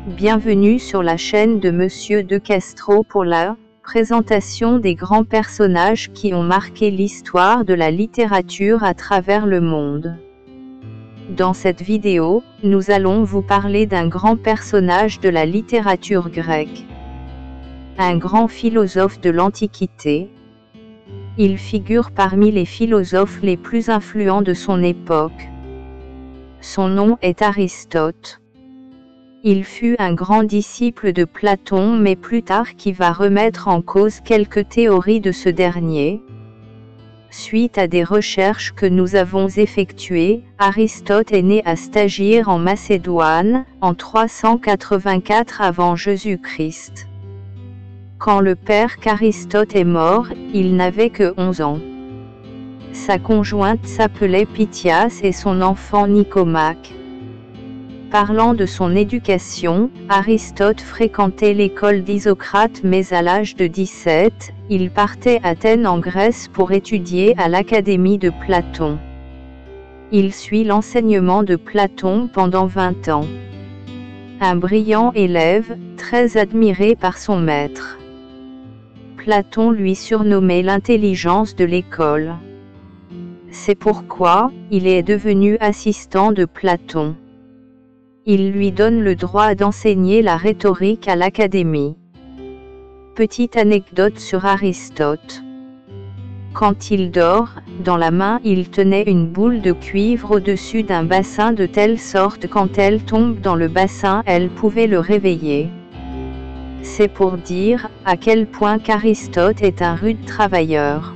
Bienvenue sur la chaîne de Monsieur De Castro pour la présentation des grands personnages qui ont marqué l'histoire de la littérature à travers le monde. Dans cette vidéo, nous allons vous parler d'un grand personnage de la littérature grecque. Un grand philosophe de l'Antiquité. Il figure parmi les philosophes les plus influents de son époque. Son nom est Aristote. Il fut un grand disciple de Platon mais plus tard qui va remettre en cause quelques théories de ce dernier. Suite à des recherches que nous avons effectuées, Aristote est né à Stagyre en Macédoine, en 384 avant Jésus-Christ. Quand le père qu'Aristote est mort, il n'avait que 11 ans. Sa conjointe s'appelait Pythias et son enfant Nicomaque. Parlant de son éducation, Aristote fréquentait l'école d'Isocrate mais à l'âge de 17, il partait à Athènes en Grèce pour étudier à l'académie de Platon. Il suit l'enseignement de Platon pendant 20 ans. Un brillant élève, très admiré par son maître. Platon lui surnommait l'intelligence de l'école. C'est pourquoi, il est devenu assistant de Platon. Il lui donne le droit d'enseigner la rhétorique à l'académie. Petite anecdote sur Aristote. Quand il dort, dans la main il tenait une boule de cuivre au-dessus d'un bassin de telle sorte quand elle tombe dans le bassin elle pouvait le réveiller. C'est pour dire à quel point qu'Aristote est un rude travailleur.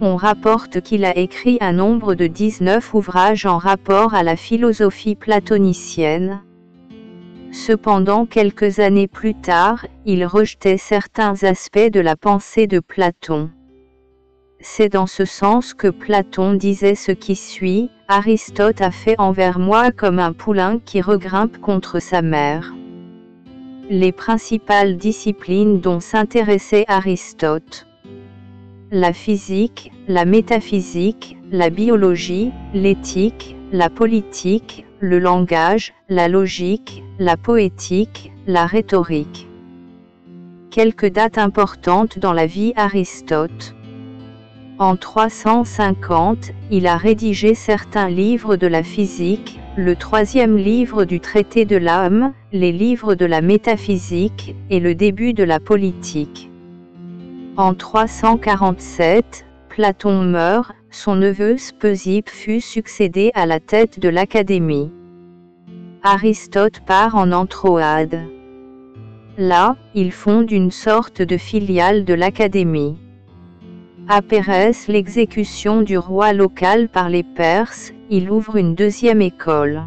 On rapporte qu'il a écrit un nombre de 19 ouvrages en rapport à la philosophie platonicienne. Cependant quelques années plus tard, il rejetait certains aspects de la pensée de Platon. C'est dans ce sens que Platon disait ce qui suit, « Aristote a fait envers moi comme un poulain qui regrimpe contre sa mère ». Les principales disciplines dont s'intéressait Aristote. La physique, la métaphysique, la biologie, l'éthique, la politique, le langage, la logique, la poétique, la rhétorique. Quelques dates importantes dans la vie Aristote. En 350, il a rédigé certains livres de la physique, le troisième livre du traité de l'âme, les livres de la métaphysique, et le début de la politique. En 347, Platon meurt, son neveu Speusippe fut succédé à la tête de l'académie. Aristote part en Anthroade. Là, il fonde une sorte de filiale de l'académie. Après l'exécution du roi local par les Perses, il ouvre une deuxième école.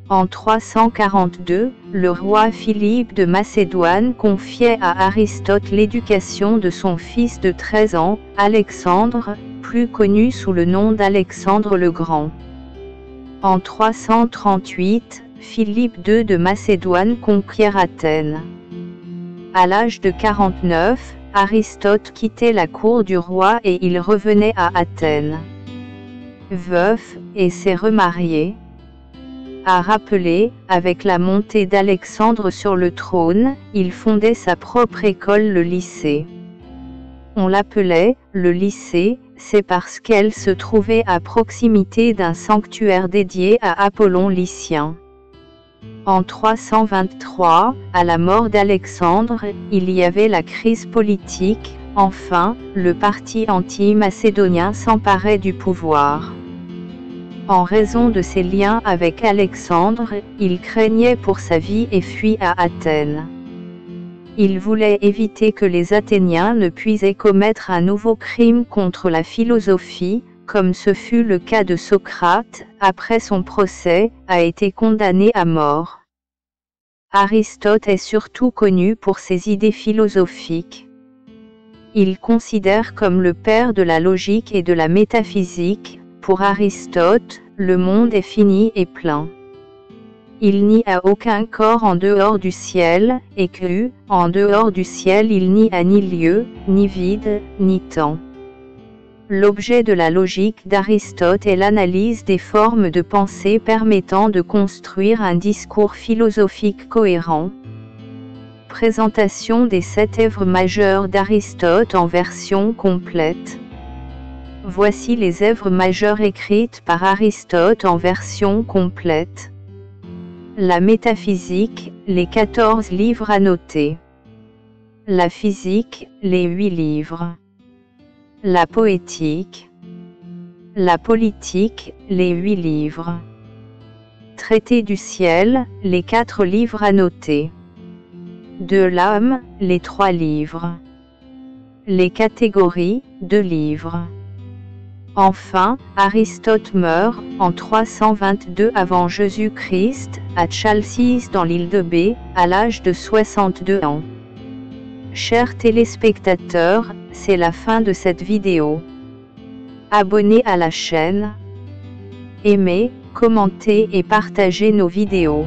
En 342, le roi Philippe de Macédoine confiait à Aristote l'éducation de son fils de 13 ans, Alexandre, plus connu sous le nom d'Alexandre le Grand. En 338, Philippe II de Macédoine conquiert Athènes. À l'âge de 49, Aristote quittait la cour du roi et il revenait à Athènes. Veuf, et s'est remarié. A rappeler, avec la montée d'Alexandre sur le trône, il fondait sa propre école le lycée. On l'appelait le lycée, c'est parce qu'elle se trouvait à proximité d'un sanctuaire dédié à Apollon Lycien. En 323, à la mort d'Alexandre, il y avait la crise politique, enfin, le parti anti-macédonien s'emparait du pouvoir. En raison de ses liens avec Alexandre, il craignait pour sa vie et fuit à Athènes. Il voulait éviter que les Athéniens ne puissent commettre un nouveau crime contre la philosophie, comme ce fut le cas de Socrate, après son procès, a été condamné à mort. Aristote est surtout connu pour ses idées philosophiques. Il considère comme le père de la logique et de la métaphysique. Pour Aristote, le monde est fini et plein. Il n'y a aucun corps en dehors du ciel, et que, en dehors du ciel il n'y a ni lieu, ni vide, ni temps. L'objet de la logique d'Aristote est l'analyse des formes de pensée permettant de construire un discours philosophique cohérent. Présentation des 7 œuvres majeures d'Aristote en version complète. Voici les œuvres majeures écrites par Aristote en version complète. La métaphysique, les 14 livres annotés. La physique, les 8 livres. La poétique. La politique, les 8 livres. Traité du ciel, les 4 livres annotés. De l'âme, les 3 livres. Les catégories, 2 livres. Enfin, Aristote meurt, en 322 avant Jésus-Christ, à Chalcis dans l'île de Bé, à l'âge de 62 ans. Chers téléspectateurs, c'est la fin de cette vidéo. Abonnez à la chaîne. Aimez, commentez et partagez nos vidéos.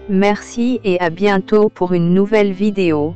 Merci et à bientôt pour une nouvelle vidéo.